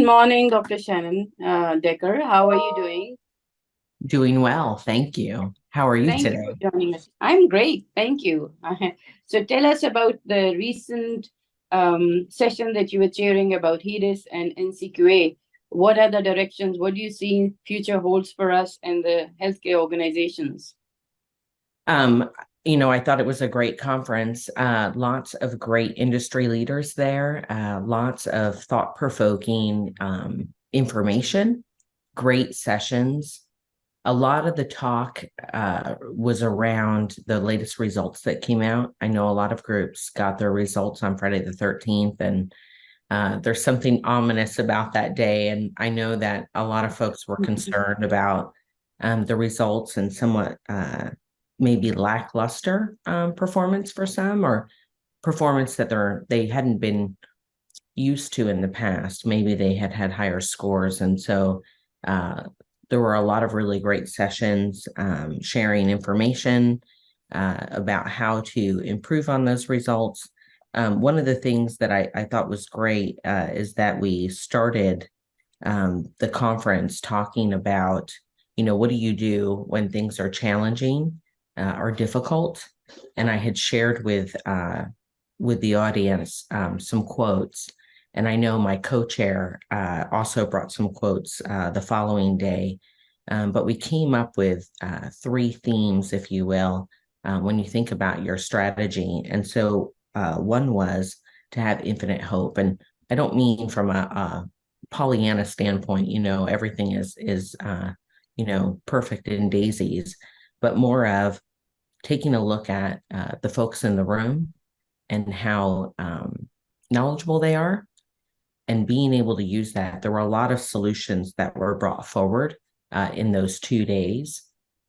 morning, Dr. Shannon Decker. How are you doing? Doing well, thank you. How are you Thank you today? for joining us. I'm great. Thank you. So, tell us about the recent session that you were chairing about HEDIS and NCQA. What are the directions? What do you see future holds for us and the healthcare organizations? Um, I thought it was a great conference. Lots of great industry leaders there, lots of thought-provoking information, great sessions. A lot of the talk was around the latest results that came out. I know a lot of groups got their results on Friday the 13th, and there's something ominous about that day. And I know that a lot of folks were concerned about the results and somewhat maybe lackluster performance for some, or performance that they hadn't been used to in the past. Maybe they had had higher scores. And so uh, there were a lot of really great sessions sharing information about how to improve on those results. One of the things that I thought was great is that we started the conference talking about, what do you do when things are challenging or difficult? And I had shared with the audience some quotes. And I know my co-chair also brought some quotes the following day. But we came up with three themes, if you will, when you think about your strategy. And so one was to have infinite hope. And I don't mean from a Pollyanna standpoint, everything is perfect in daisies, but more of taking a look at the folks in the room and how knowledgeable they are and being able to use that. There were a lot of solutions that were brought forward in those 2 days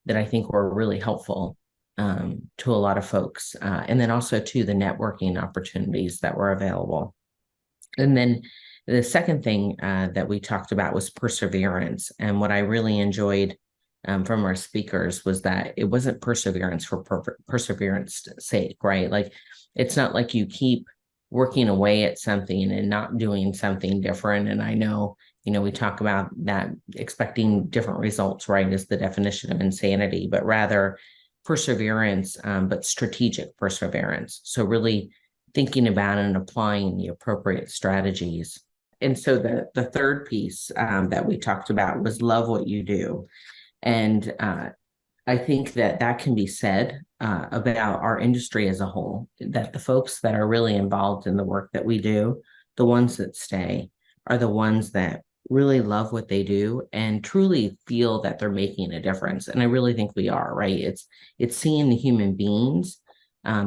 that I think were really helpful to a lot of folks. And then also to the networking opportunities that were available. And then the second thing that we talked about was perseverance. And what I really enjoyed from our speakers was that it wasn't perseverance for perseverance sake, right? Like it's not like you keep working away at something and not doing something different. And I know, we talk about that expecting different results, right, is the definition of insanity, but rather perseverance, but strategic perseverance. So really thinking about and applying the appropriate strategies. And so the third piece that we talked about was love what you do. And I think that can be said about our industry as a whole, that the folks that are really involved in the work that we do, the ones that stay, are the ones that really love what they do and truly feel that they're making a difference. And I really think we are, right? It's seeing the human beings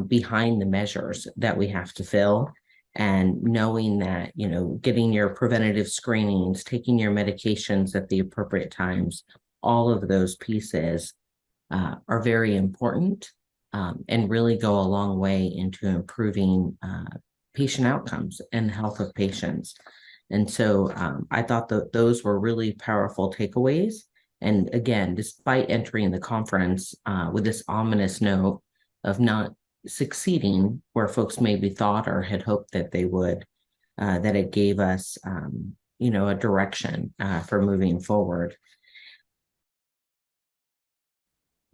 behind the measures that we have to fill, and knowing that, getting your preventative screenings, taking your medications at the appropriate times, all of those pieces are very important and really go a long way into improving patient outcomes and health of patients. And so I thought that those were really powerful takeaways. And again, despite entering the conference with this ominous note of not succeeding where folks maybe thought or had hoped that they would, that it gave us, a direction for moving forward.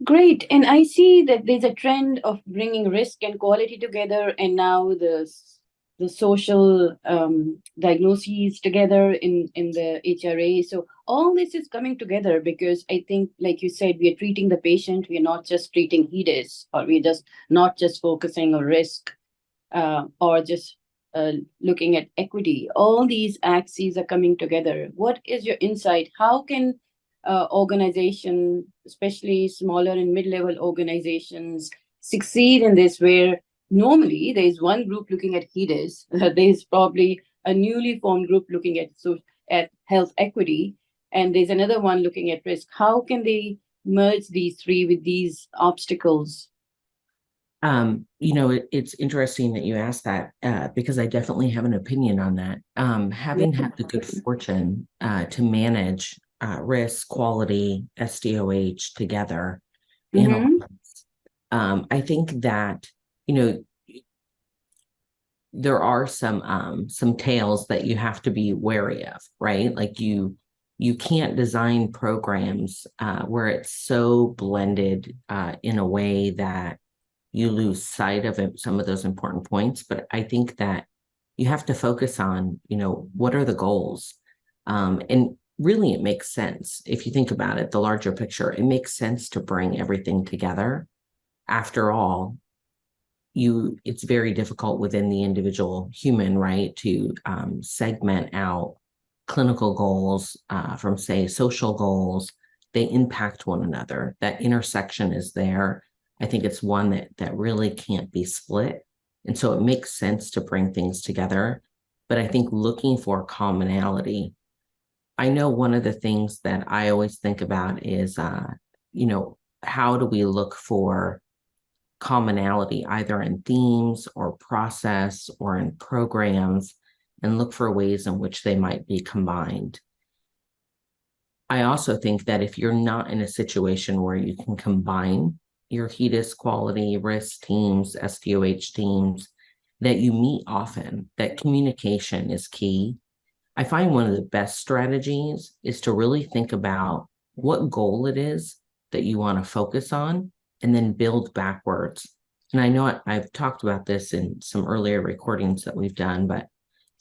Great. And I see that there's a trend of bringing risk and quality together, and now the social diagnoses together in the HRA. So all this is coming together because I think, like you said, we are treating the patient. We are not just treating HEDIS, or we're just not just focusing on risk or just looking at equity. All these axes are coming together. What is your insight? How can organization, especially smaller and mid-level organizations, succeed in this where normally there is one group looking at HEDIS, there's probably a newly formed group looking at health equity, and there's another one looking at risk. How can they merge these three with these obstacles? It's interesting that you asked that because I definitely have an opinion on that. Yeah. Having had the good fortune to manage risk, quality, SDOH together in all, Mm-hmm. I think that, you know, there are some tails that you have to be wary of, right? Like you can't design programs where it's so blended in a way that you lose sight of some of those important points. But I think that you have to focus on, what are the goals? And really, it makes sense if you think about it, the larger picture. It makes sense to bring everything together. After all, it's very difficult within the individual human, right, to segment out clinical goals from, say, social goals. They impact one another. That intersection is there. I think it's one that really can't be split. And so it makes sense to bring things together. But I think looking for commonality, I know one of the things that I always think about is, how do we look for commonality either in themes or process or in programs, and look for ways in which they might be combined. I also think that if you're not in a situation where you can combine your HEDIS quality, risk teams, SDOH teams, that you meet often, that communication is key. I find one of the best strategies is to really think about what goal it is that you want to focus on and then build backwards. And I know I've talked about this in some earlier recordings that we've done, but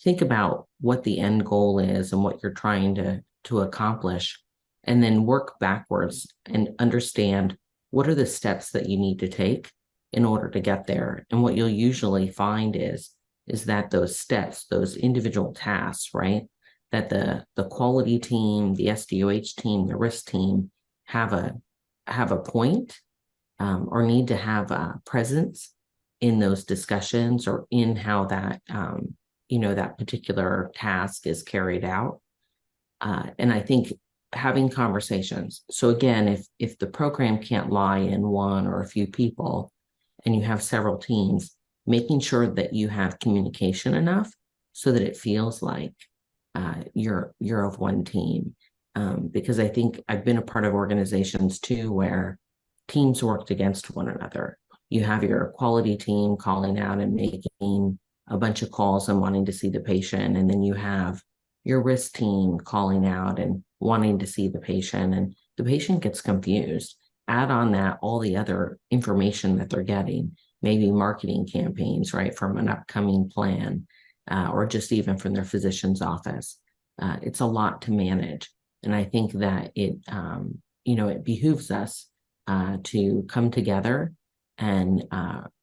think about what the end goal is and what you're trying to accomplish, and then work backwards and understand what are the steps that you need to take in order to get there. And what you'll usually find is that those steps, those individual tasks, right, that the quality team, the SDOH team, the risk team have a point, or need to have a presence in those discussions or in how that that particular task is carried out. And I think having conversations. So again, if the program can't lie in one or a few people, and you have several teams, making sure that you have communication enough so that it feels like you're of one team. Because I think I've been a part of organizations too where teams worked against one another. You have your quality team calling out and making a bunch of calls and wanting to see the patient, and then you have your risk team calling out and wanting to see the patient, and the patient gets confused. Add on that all the other information that they're getting, maybe marketing campaigns, right, from an upcoming plan, or just even from their physician's office. It's a lot to manage. And I think that it behooves us to come together and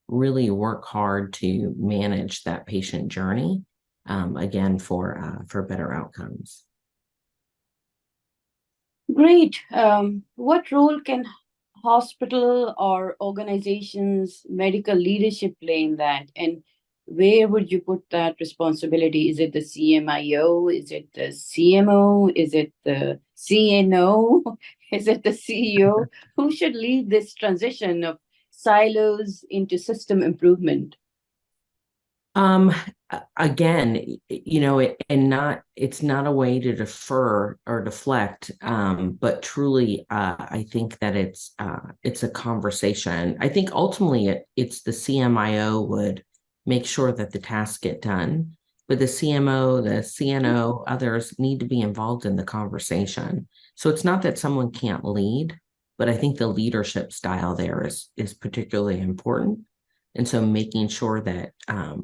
really work hard to manage that patient journey, again, for better outcomes. Great. What role can hospital or organizations, medical leadership play in that? And where would you put that responsibility? Is it the CMIO? Is it the CMO? Is it the CNO? Is it the CEO? Who should lead this transition of silos into system improvement? Um, Again, it's not a way to defer or deflect, but truly, I think that it's a conversation. I think ultimately it's the CMIO would make sure that the tasks get done, but the CMO, the CNO, others need to be involved in the conversation. So it's not that someone can't lead, but I think the leadership style there is particularly important. And so making sure that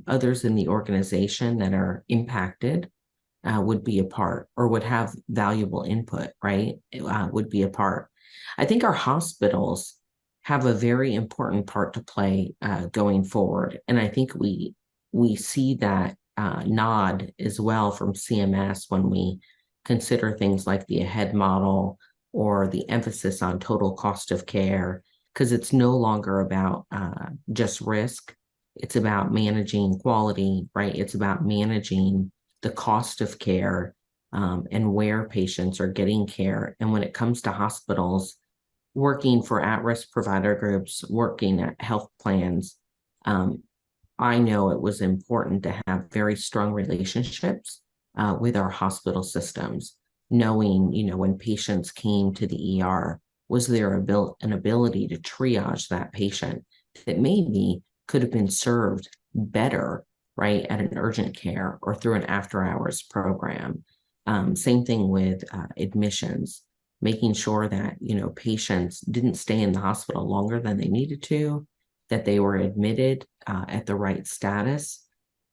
others in the organization that are impacted would be a part, or would have valuable input, right? Would be a part. I think our hospitals have a very important part to play going forward. And I think we see that nod as well from CMS when we consider things like the AHEAD model or the emphasis on total cost of care, because it's no longer about just risk. It's about managing quality, right? It's about managing the cost of care, and where patients are getting care. And when it comes to hospitals, working for at-risk provider groups, working at health plans, I know it was important to have very strong relationships with our hospital systems, knowing, when patients came to the ER, was there an ability to triage that patient that maybe could have been served better right, at an urgent care or through an after hours program. Same thing with admissions, making sure that, patients didn't stay in the hospital longer than they needed to, that they were admitted at the right status.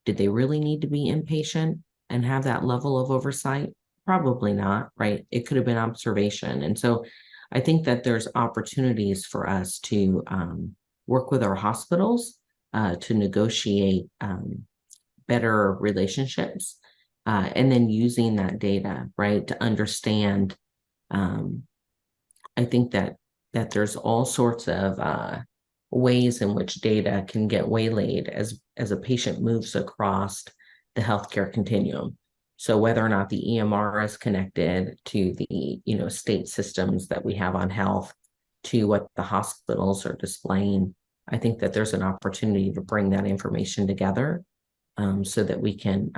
Did they really need to be inpatient and have that level of oversight? Probably not, right? It could have been observation. And so I think that there's opportunities for us to work with our hospitals to negotiate better relationships, and then using that data, right, to understand. I think that there's all sorts of ways in which data can get waylaid as a patient moves across the healthcare continuum. So whether or not the EMR is connected to the state systems that we have on health, to what the hospitals are displaying, I think that there's an opportunity to bring that information together, so that we can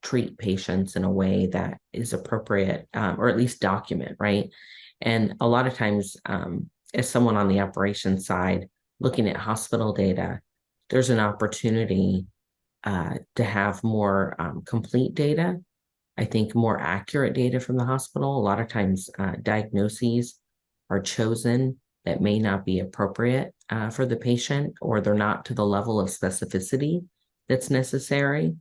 treat patients in a way that is appropriate, or at least document, right? And a lot of times, as someone on the operations side looking at hospital data, there's an opportunity to have more complete data. I think more accurate data from the hospital. A lot of times, diagnoses are chosen that may not be appropriate for the patient, or they're not to the level of specificity that's necessary.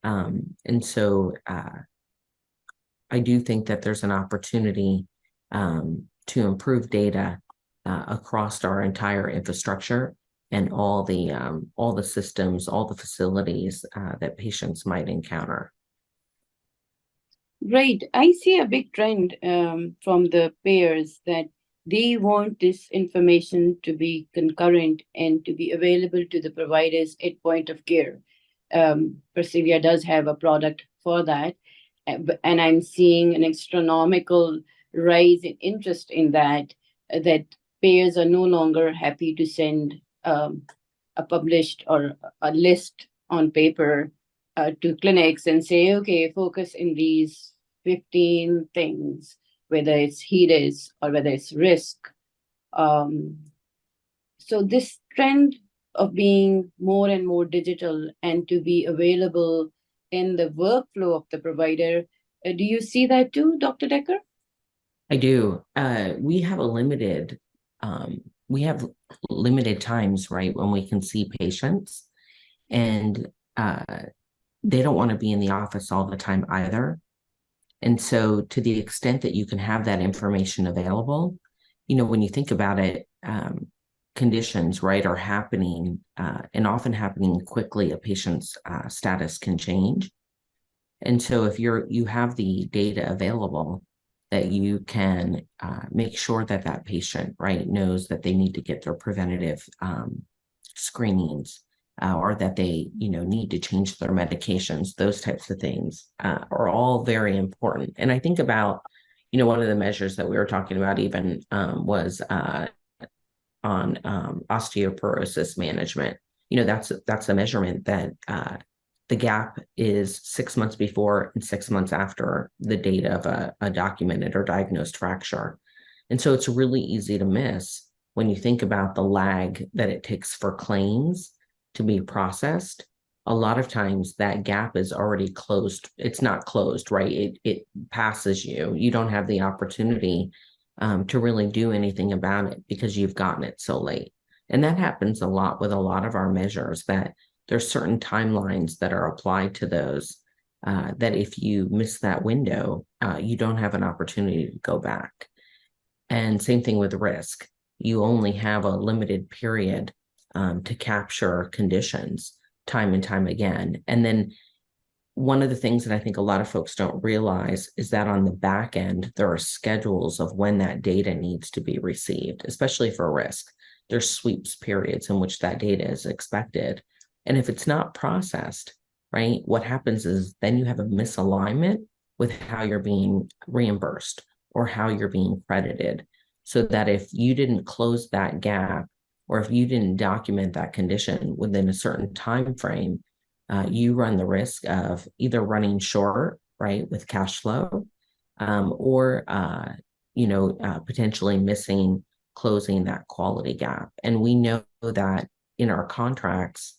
And so I do think that there's an opportunity to improve data across our entire infrastructure and all the systems, all the facilities that patients might encounter. Right. I see a big trend from the payers that they want this information to be concurrent and to be available to the providers at point of care. Persevere does have a product for that, and I'm seeing an astronomical rise in interest in that. That payers are no longer happy to send a published or a list on paper to clinics and say, okay, focus in these 15 things, whether it's HEDIS or whether it's risk. Um, so this trend of being more and more digital and to be available in the workflow of the provider, do you see that too, Dr. Decker? I do. We have limited times, right, when we can see patients, and they don't want to be in the office all the time either. And so, to the extent that you can have that information available, when you think about it, conditions, right, are happening and often happening quickly. A patient's status can change. And so if you have the data available, that you can make sure that that patient, right, knows that they need to get their preventative screenings, or that they, need to change their medications, those types of things are all very important. And I think about, one of the measures that we were talking about even was on osteoporosis management. That's a measurement that the gap is 6 months before and 6 months after the date of a documented or diagnosed fracture. And so it's really easy to miss when you think about the lag that it takes for claims to be processed. A lot of times that gap is already closed. It's not closed, right? It passes you. You don't have the opportunity to really do anything about it because you've gotten it so late. And that happens a lot with a lot of our measures, that there's certain timelines that are applied to those, that if you miss that window, you don't have an opportunity to go back. And same thing with risk. You only have a limited period to capture conditions time and time again. And then one of the things that I think a lot of folks don't realize is that on the back end, there are schedules of when that data needs to be received, especially for risk. There's sweeps periods in which that data is expected. And if it's not processed, right, what happens is then you have a misalignment with how you're being reimbursed or how you're being credited. So that if you didn't close that gap, or if you didn't document that condition within a certain time frame, you run the risk of either running short, right, with cash flow, or potentially closing that quality gap. And we know that in our contracts,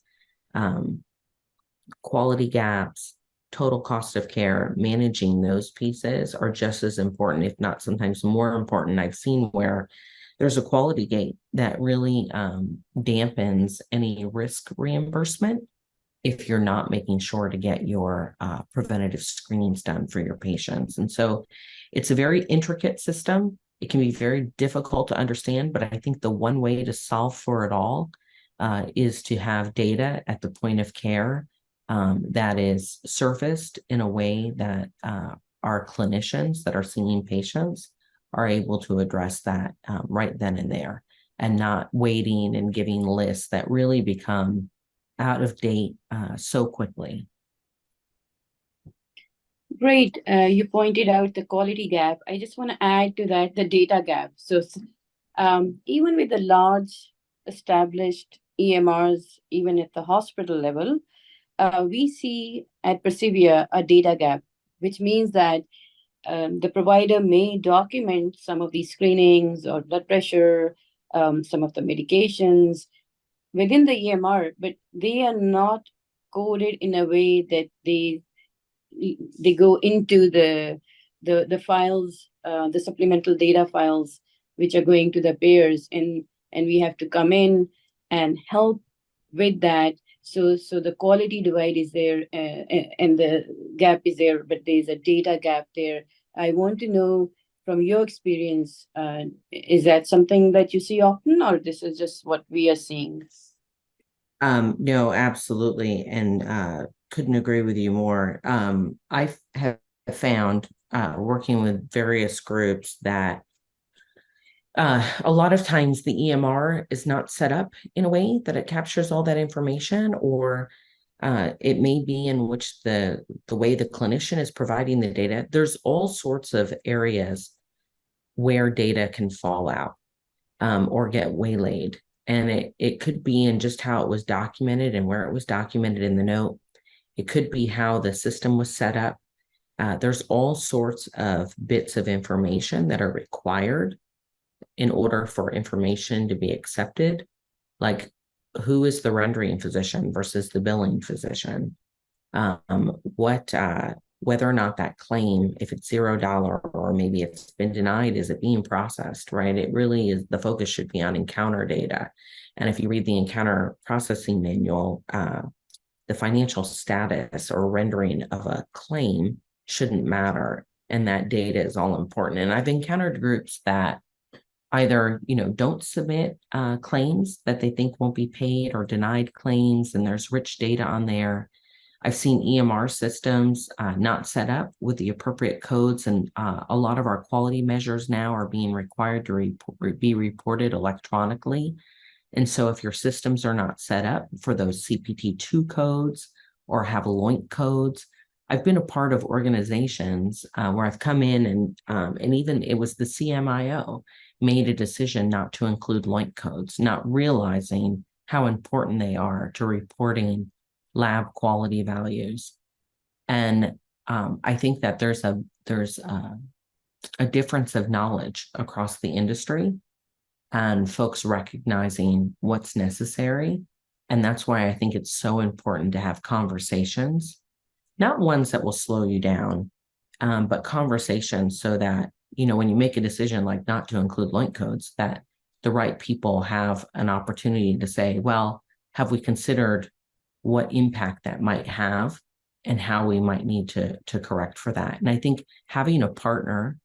quality gaps, total cost of care, managing those pieces are just as important, if not sometimes more important. I've seen where there's a quality gate that really dampens any risk reimbursement if you're not making sure to get your preventative screenings done for your patients. And so it's a very intricate system. It can be very difficult to understand, but I think the one way to solve for it all is to have data at the point of care that is surfaced in a way that our clinicians that are seeing patients are able to address that right then and there, and not waiting and giving lists that really become out of date so quickly. Great. You pointed out the quality gap. I just want to add to that the data gap. So, even with the large established EMRs, even at the hospital level, we see at Persevere a data gap, which means that the provider may document some of these screenings or blood pressure, some of the medications within the EMR, but they are not coded in a way that they go into the files, the supplemental data files, which are going to the payers, and we have to come in and help with that. So the quality divide is there, and the gap is there, but there's a data gap there. I want to know from your experience, is that something that you see often, or this is just what we are seeing? No, absolutely. And couldn't agree with you more. I have found working with various groups that a lot of times the EMR is not set up in a way that it captures all that information, or it may be in which the way the clinician is providing the data. There's all sorts of areas where data can fall out or get waylaid. And it could be in just how it was documented and where it was documented in the note. It could be how the system was set up. There's all sorts of bits of information that are required in order for information to be accepted, like who is the rendering physician versus the billing physician, what whether or not that claim, if it's $0 or maybe it's been denied, is it being processed, right? It really is, the focus should be on encounter data. And if you read the encounter processing manual, the financial status or rendering of a claim shouldn't matter. And that data is all important. And I've encountered groups that either, don't submit claims that they think won't be paid, or denied claims, and there's rich data on there. I've seen EMR systems not set up with the appropriate codes, and a lot of our quality measures now are being required to be reported electronically. And so if your systems are not set up for those CPT2 codes or have LOINC codes, I've been a part of organizations where I've come in and even it was the CMIO made a decision not to include LOINC codes, not realizing how important they are to reporting lab quality values. And I think that there's a difference of knowledge across the industry and folks recognizing what's necessary. And that's why I think it's so important to have conversations, not ones that will slow you down, but conversations so that, when you make a decision like not to include LOINC codes, that the right people have an opportunity to say, well, have we considered what impact that might have and how we might need to correct for that? And I think having a partner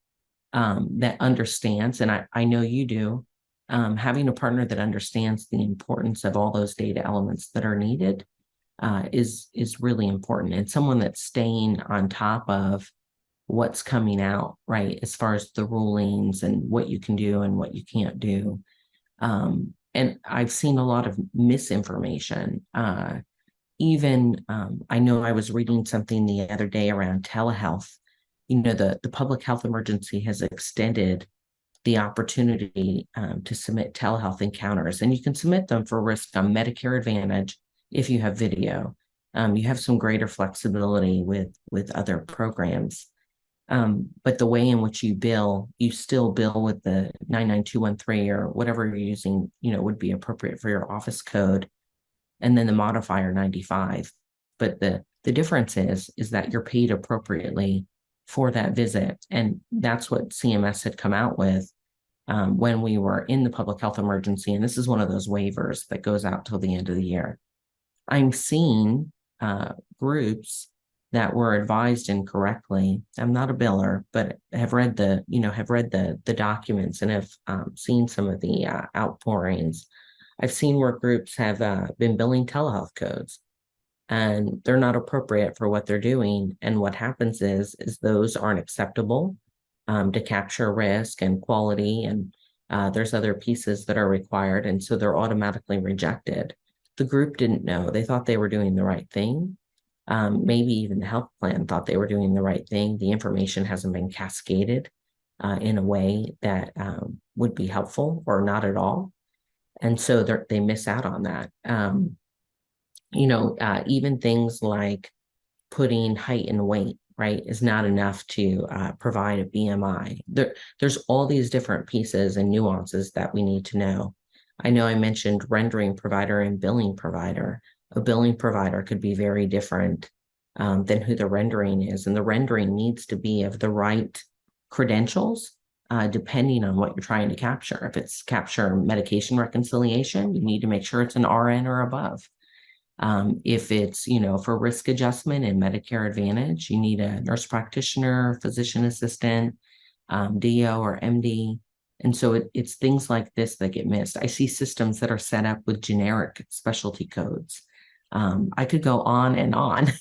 that understands, and I know you do, having a partner that understands the importance of all those data elements that are needed is really important, and someone that's staying on top of what's coming out, right, as far as the rulings and what you can do and what you can't do. And I've seen a lot of misinformation. Even I know I was reading something the other day around telehealth. The public health emergency has extended the opportunity to submit telehealth encounters, and you can submit them for risk on Medicare Advantage if you have video. You have some greater flexibility with other programs. But the way in which you still bill with the 99213 or whatever you're using, would be appropriate for your office code. And then the modifier 95. But the difference is that you're paid appropriately for that visit. And that's what CMS had come out with when we were in the public health emergency. And this is one of those waivers that goes out till the end of the year. I'm seeing groups that were advised incorrectly. I'm not a biller, but have read the documents and have seen some of the outpourings. I've seen where groups have been billing telehealth codes, and they're not appropriate for what they're doing. And what happens is those aren't acceptable to capture risk and quality, and there's other pieces that are required, and so they're automatically rejected. The group didn't know. They thought they were doing the right thing. Maybe even the health plan thought they were doing the right thing. The information hasn't been cascaded in a way that would be helpful or not at all. And so they miss out on that. Even things like putting height and weight, right, is not enough to provide a BMI. There's all these different pieces and nuances that we need to know. I know I mentioned rendering provider and billing provider. A billing provider could be very different than who the rendering is. And the rendering needs to be of the right credentials, depending on what you're trying to capture. If it's capture medication reconciliation, you need to make sure it's an RN or above. If it's, for risk adjustment and Medicare Advantage, you need a nurse practitioner, physician assistant, DO or MD. And so it's things like this that get missed. I see systems that are set up with generic specialty codes. I could go on and on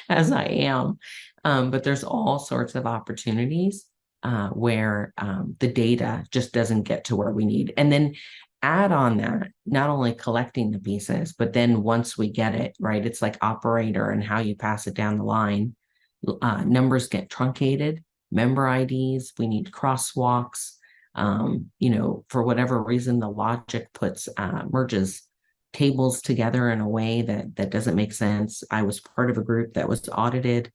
as I am, but there's all sorts of opportunities where the data just doesn't get to where we need. And then add on that, not only collecting the pieces, but then once we get it, right, it's like operator and how you pass it down the line. Numbers get truncated, member IDs, we need crosswalks. For whatever reason, the logic merges tables together in a way that doesn't make sense. I was part of a group that was audited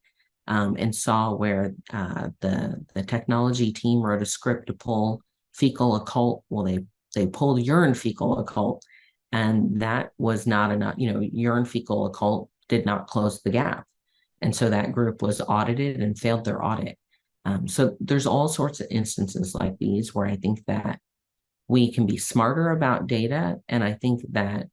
and saw where the technology team wrote a script to pull fecal occult. Well, they pulled urine fecal occult, and that was not enough. Urine fecal occult did not close the gap. And so that group was audited and failed their audit. So there's all sorts of instances like these where I think that we can be smarter about data. And I think that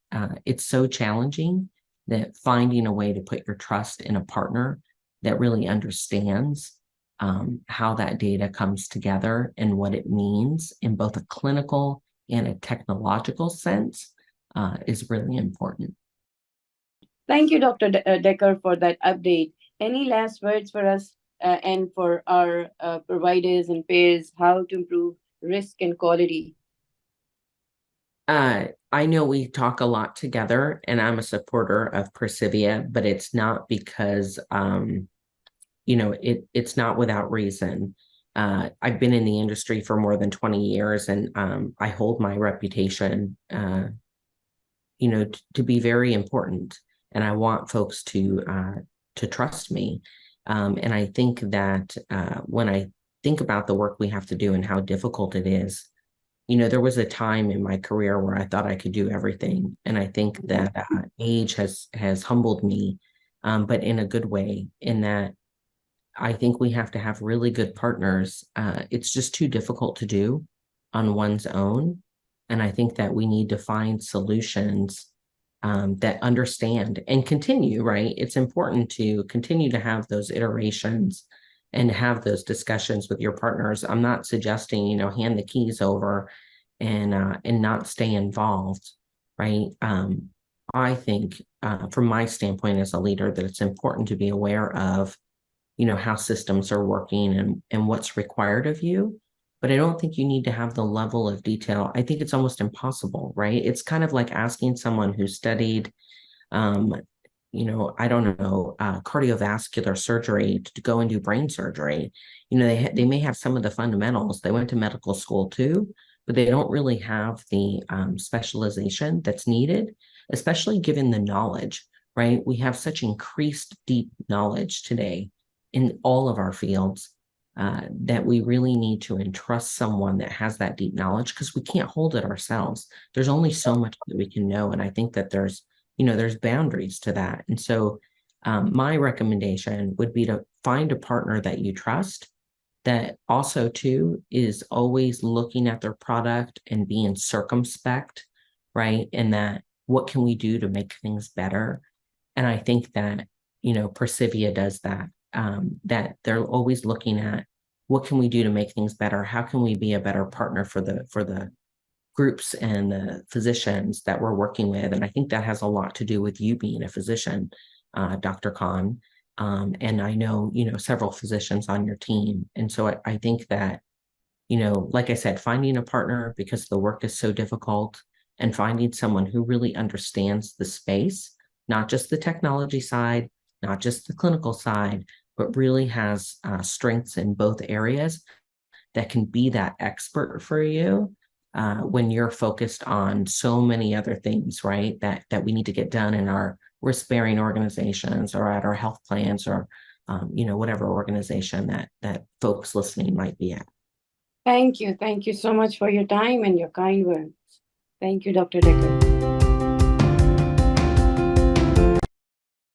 it's so challenging that finding a way to put your trust in a partner that really understands how that data comes together and what it means in both a clinical and a technological sense is really important. Thank you, Dr. Decker, for that update. Any last words for us and for our providers and payers, how to improve risk and quality? I know we talk a lot together, and I'm a supporter of Persivia, but it's not because it's not without reason. I've been in the industry for more than 20 years, and I hold my reputation, to be very important. And I want folks to trust me. And I think that when I think about the work we have to do and how difficult it is, there was a time in my career where I thought I could do everything. And I think that age has humbled me, but in a good way, in that I think we have to have really good partners. It's just too difficult to do on one's own. And I think that we need to find solutions that understand and continue, right? It's important to continue to have those iterations and have those discussions with your partners. I'm not suggesting, hand the keys over and not stay involved, right? I think from my standpoint as a leader that it's important to be aware of, how systems are working and what's required of you. But I don't think you need to have the level of detail. I think it's almost impossible, right? It's kind of like asking someone who studied, I don't know, cardiovascular surgery to go and do brain surgery. They may have some of the fundamentals. They went to medical school too, but they don't really have the specialization that's needed, especially given the knowledge, right? We have such increased deep knowledge today in all of our fields that we really need to entrust someone that has that deep knowledge, because we can't hold it ourselves. There's only so much that we can know. And I think that there's boundaries to that. And so My recommendation would be to find a partner that you trust, that also too is always looking at their product and being circumspect, right? And that what can we do to make things better? And I think that, Persivia does that, that they're always looking at what can we do to make things better? How can we be a better partner for the groups and the physicians that we're working with? And I think that has a lot to do with you being a physician, Dr. Khan. And I know, several physicians on your team. And so I think that, like I said, finding a partner because the work is so difficult, and finding someone who really understands the space, not just the technology side, not just the clinical side, but really has strengths in both areas that can be that expert for you when you're focused on so many other things, right? That we need to get done in our risk-bearing organizations or at our health plans or whatever organization that folks listening might be at. Thank you. Thank you so much for your time and your kind words. Thank you, Dr. Decker.